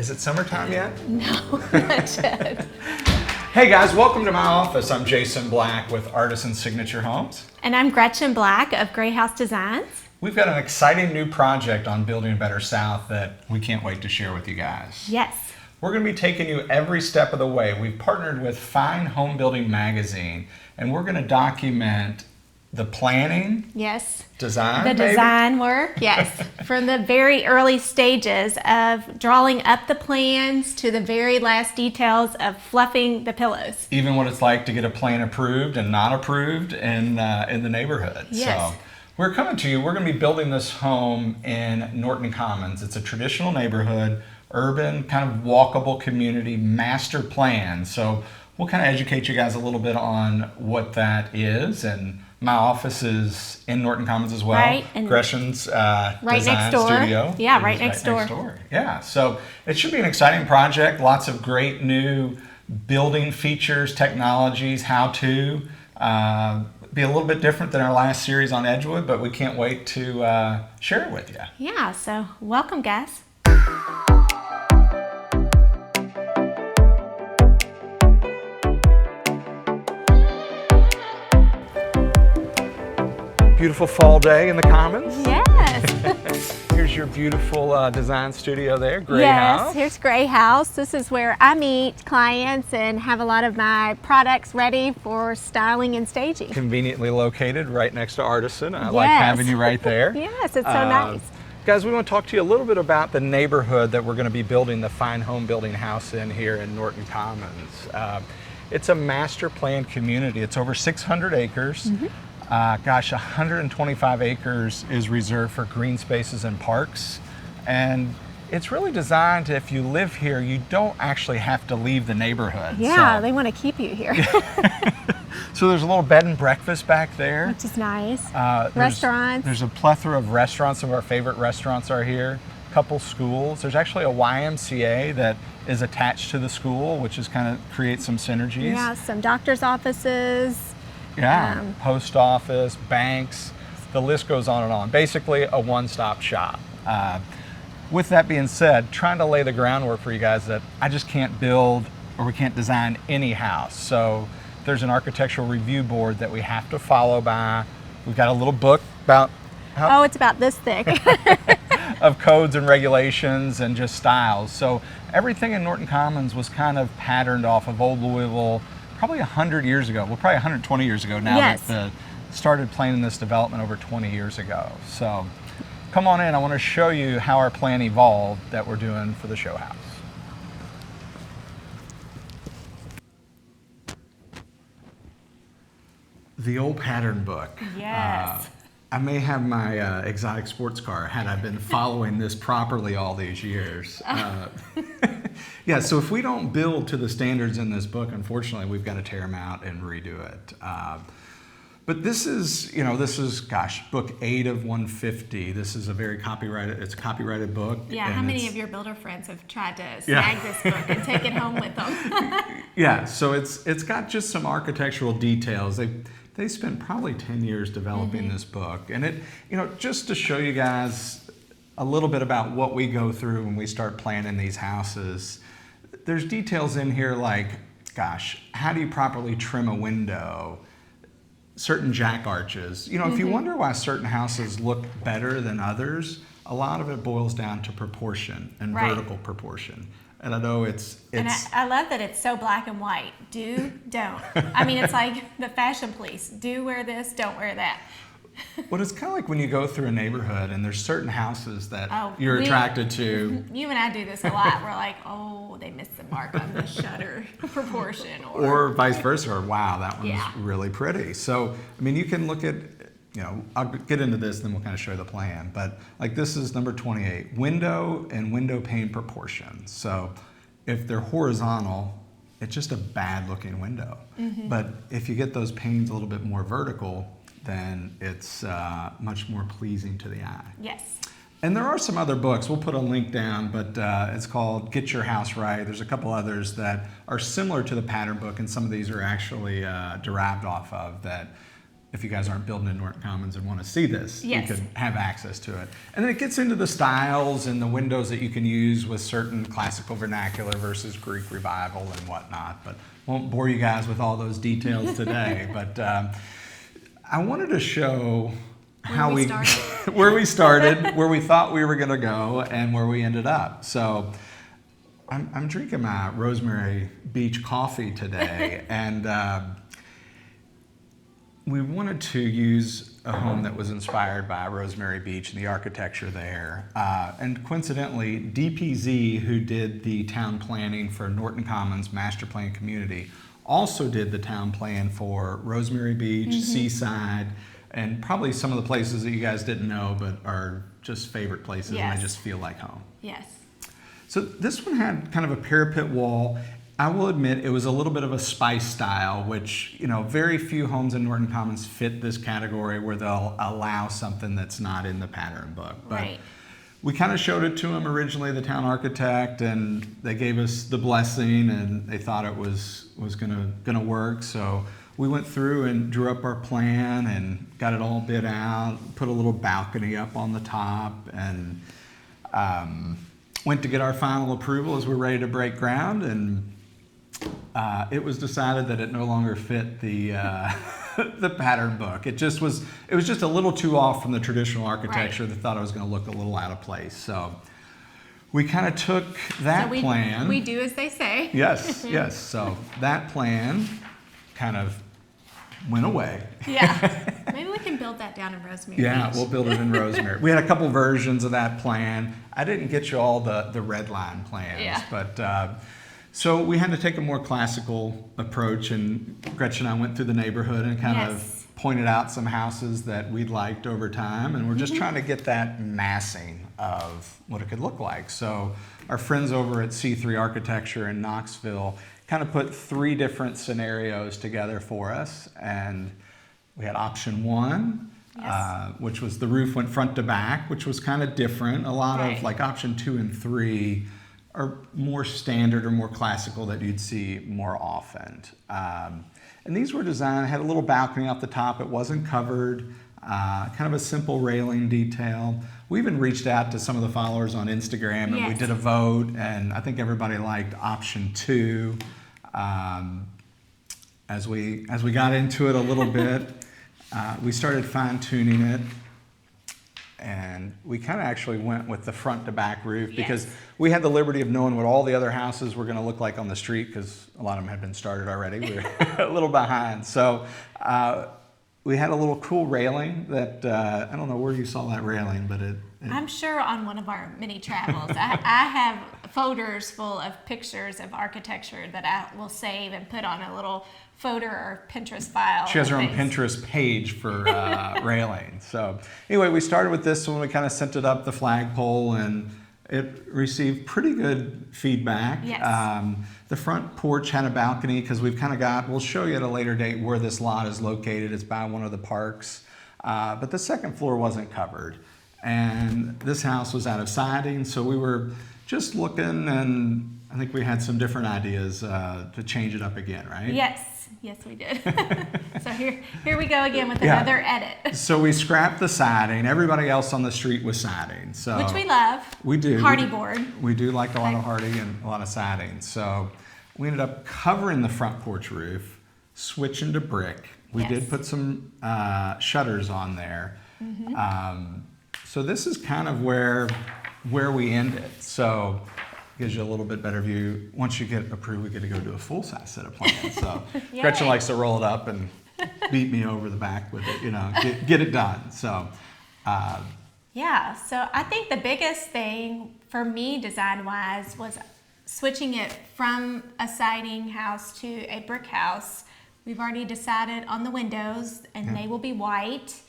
Is it summertime yet? No, not yet. Hey guys, welcome to my office. I'm Jason Black with Artisan Signature Homes. And I'm Gretchen Black of Gray House Designs. We've got an exciting new project on Building a Better South that we can't wait to share with you guys. Yes. We're going to be taking you every step of the way. We've partnered with Fine Homebuilding Magazine, and we're going to document the planning, Yes. design, The maybe? design work, yes. From the very early stages of drawing up the plans to the very last details of fluffing the pillows. Even what it's like to get a plan approved and not approved in the neighborhood. Yes. So we're coming to you. We're going to be building this home in Norton Commons. It's a traditional neighborhood, urban, kind of walkable community, master plan. So we'll kind of educate you guys a little bit on what that is. And my office is in Norton Commons as well. Right, and Gretchen's right design next door. studio. Yeah, right is next door. Yeah, so it should be an exciting project. Lots of great new building features, technologies, how to. Be a little bit different than our last series on Edgewood, but we can't wait to share it with you. Yeah, so welcome, guys. Beautiful fall day in the Commons. Yes. Here's your beautiful design studio there, Gray Yes, House. here's Gray House. This is where I meet clients and have a lot of my products ready for styling and staging. Conveniently located right next to Artisan. I like Yes. having you right there. Yes, it's so nice. Guys, we want to talk to you a little bit about the neighborhood that we're going to be building the Fine Homebuilding house in here in Norton Commons. It's a master planned community. It's over 600 acres. 125 acres is reserved for green spaces and parks. And it's really designed to, if you live here, you don't actually have to leave the neighborhood. Yeah, So- they want to keep you here, So there's a little bed and breakfast back there. which is nice. Restaurants. Restaurants. There's a plethora of restaurants. Some of our favorite restaurants are here. A couple schools. There's actually a YMCA that is attached to the school, which is kind of creates some synergies. Yeah, some doctor's offices. Yeah, post office, banks, the list goes on and on. Basically a one-stop shop. With that being said, trying to lay the groundwork for you guys that I just can't build or we can't design any house. So there's an architectural review board that we have to follow by. We've got a little book about Oh, it's about this thick. of codes and regulations and just styles. So everything in Norton Commons was kind of patterned off of old Louisville probably 100 years ago. Well, probably 120 years ago now. Yes. That started planning this development over 20 years ago. So come on in. I want to show you how our plan evolved that we're doing for the show house. The old pattern book. Yes. I may have my exotic sports car had I been following this properly all these years. Yeah, so if we don't build to the standards in this book, unfortunately, we've got to tear them out and redo it. But this is, gosh, book 8 of 150. This is a very it's a copyrighted book. Yeah, and how many it's- of your builder friends have tried to snag this book and take it home with them? Yeah, so it's got just some architectural details. They spent probably 10 years developing this book. And it, just to show you guys a little bit about what we go through when we start planning these houses, there's details in here like, gosh, how do you properly trim a window? Certain jack arches. If you wonder why certain houses look better than others, a lot of it boils down to proportion and Right. vertical proportion. And I know it's And I love that it's so black and white. Do, don't. I mean, it's like the fashion police. Do wear this, don't wear that. Well, it's kind of like when you go through a neighborhood and there's certain houses that Oh, you're attracted to. You and I do this a lot. We're like, oh, they missed the mark on the shutter proportion. Or vice versa, or wow, that one's Yeah. really pretty. So, I mean, you can look at, I'll get into this, then we'll kind of show you the plan. But like this is number 28, window and window pane proportions. So if they're horizontal, it's just a bad looking window. But if you get those panes a little bit more vertical, then it's much more pleasing to the eye. Yes. And there are some other books, we'll put a link down, but it's called Get Your House Right. There's a couple others that are similar to the pattern book, and some of these are actually derived off of that if you guys aren't building in Norton Commons and want to see this, Yes. you could have access to it. And then it gets into the styles and the windows that you can use with certain classical vernacular versus Greek revival and whatnot. But won't bore you guys with all those details today. But I wanted to show how we started. where we started, where we thought we were going to go, and where we ended up. So I'm drinking my Rosemary Beach coffee today, and we wanted to use a home that was inspired by Rosemary Beach and the architecture there. And coincidentally, DPZ, who did the town planning for Norton Commons master plan community, also did the town plan for Rosemary Beach, Seaside, and probably some of the places that you guys didn't know but are just favorite places, and Yes. they just feel like home. Yes. So this one had kind of a parapet wall. I will admit it was a little bit of a spice style, which, you know, very few homes in Norton Commons fit this category where they'll allow something that's not in the pattern book. But Right. we kind of showed it to them originally, the town architect, and they gave us the blessing, and they thought it was gonna work. So we went through and drew up our plan and got it all bid out, put a little balcony up on the top, and went to get our final approval as we're ready to break ground, and it was decided that it no longer fit the the pattern book. It was just a little too off from the traditional architecture. They thought it was going to look a little out of place. So we kind of took that plan. We do as they say. Yes, yes. So that plan kind of went away. Yeah. Maybe we can build that down in Rosemary Yeah, Beach. we'll build it in Rosemary. We had a couple versions of that plan. I didn't get you all the red line plans, Yeah. but so we had to take a more classical approach, and Gretchen and I went through the neighborhood and kind Yes. of pointed out some houses that we'd liked over time, and we're just trying to get that massing of what it could look like. So our friends over at C3 Architecture in Knoxville kind of put 3 different scenarios together for us, and we had option 1, Yes. which was the roof went front to back, which was kind of different. A lot Right. of like option 2 and 3 are more standard or more classical that you'd see more often. And these were designed, had a little balcony off the top. It wasn't covered, kind of a simple railing detail. We even reached out to some of the followers on Instagram, and we Yes. did a vote, and I think everybody liked option 2. As we got into it a little bit, we started fine tuning it, and we kind of actually went with the front to back roof because Yes. we had the liberty of knowing what all the other houses were going to look like on the street, because a lot of them had been started already. We were a little behind. So we had a little cool railing that, I don't know where you saw that railing, but it I'm sure on one of our mini travels. I have folders full of pictures of architecture that I will save and put on a little photo or Pinterest file. She has her own and things. Pinterest page for railing. So anyway, we started with this one. We kind of sent it up the flagpole, and it received pretty good feedback. Yes. The front porch had a balcony because we've kind of got, we'll show you at a later date where this lot is located. It's by one of the parks. But the second floor wasn't covered. And this house was out of siding, so we were just looking, and I think we had some different ideas to change it up again, right? Yes, we did. So here we go again with Yeah. another edit, So we scrapped the siding. Everybody else on the street was siding. So which we love. We do. Hardy board. We do like a lot of hardy and a lot of siding. So we ended up covering the front porch roof, switching to brick. We Yes. did put some shutters on there. So this is kind of where we ended. So gives you a little bit better view. Once you get approved, we get to go do a full-size set of plans. So Gretchen Yay. likes to roll it up and beat me over the back with it, you know, get it done. So Yeah, so I think the biggest thing for me design-wise was switching it from a siding house to a brick house. We've already decided on the windows, and they will be white.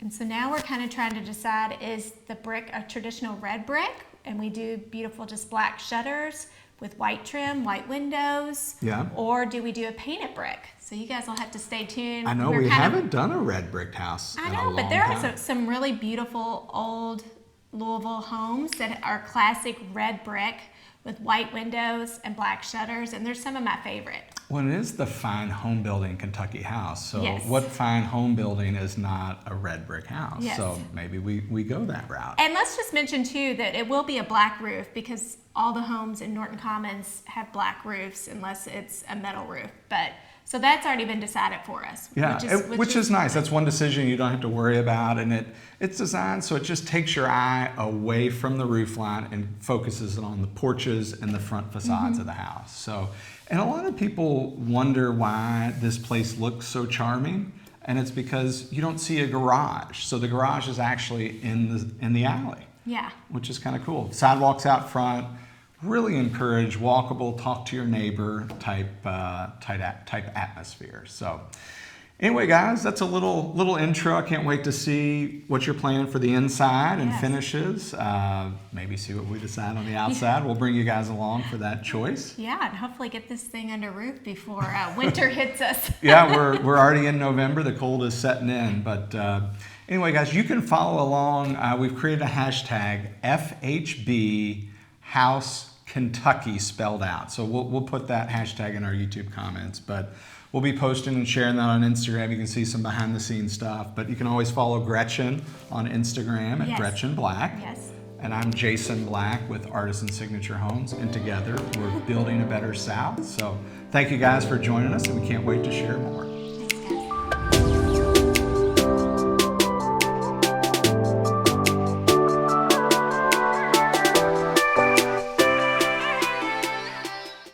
And so now we're kind of trying to decide, is the brick a traditional red brick? And we do beautiful just black shutters with white trim, white windows. Yeah. Or do we do a painted brick? So you guys will have to stay tuned. I know We're we kind of- haven't done a red brick house I in know, a but long there time. are some really beautiful old Louisville homes that are classic red brick with white windows and black shutters, and they're some of my favorite. Well, it is the Fine Homebuilding Kentucky house. So Yes. what fine home building is not a red brick house? Yes. So maybe we go that route. And let's just mention too that it will be a black roof because all the homes in Norton Commons have black roofs unless it's a metal roof. But so that's already been decided for us. Yeah, which is nice. That's one decision you don't have to worry about, and it's designed so it just takes your eye away from the roof line and focuses it on the porches and the front facades of the house. So, and a lot of people wonder why this place looks so charming, and it's because you don't see a garage. So the garage is actually in the alley. Yeah. Which is kind of cool. Sidewalks out front. Really encourage walkable, talk to your neighbor type atmosphere. So anyway, guys, that's a little intro. I can't wait to see what you're planning for the inside and Yes. finishes. Maybe see what we decide on the outside. We'll bring you guys along for that choice. Yeah, and hopefully get this thing under roof before winter hits us. Yeah, we're already in November. The cold is setting in. But anyway, guys, you can follow along. We've created a hashtag FHB House Kentucky spelled out. So we'll put that hashtag in our YouTube comments, but we'll be posting and sharing that on Instagram. You can see some behind the scenes stuff, but you can always follow Gretchen on Instagram at Yes. Gretchen Black. Yes. And I'm Jason Black with Artisan Signature Homes, and together we're building a better South. So thank you guys for joining us, and we can't wait to share more.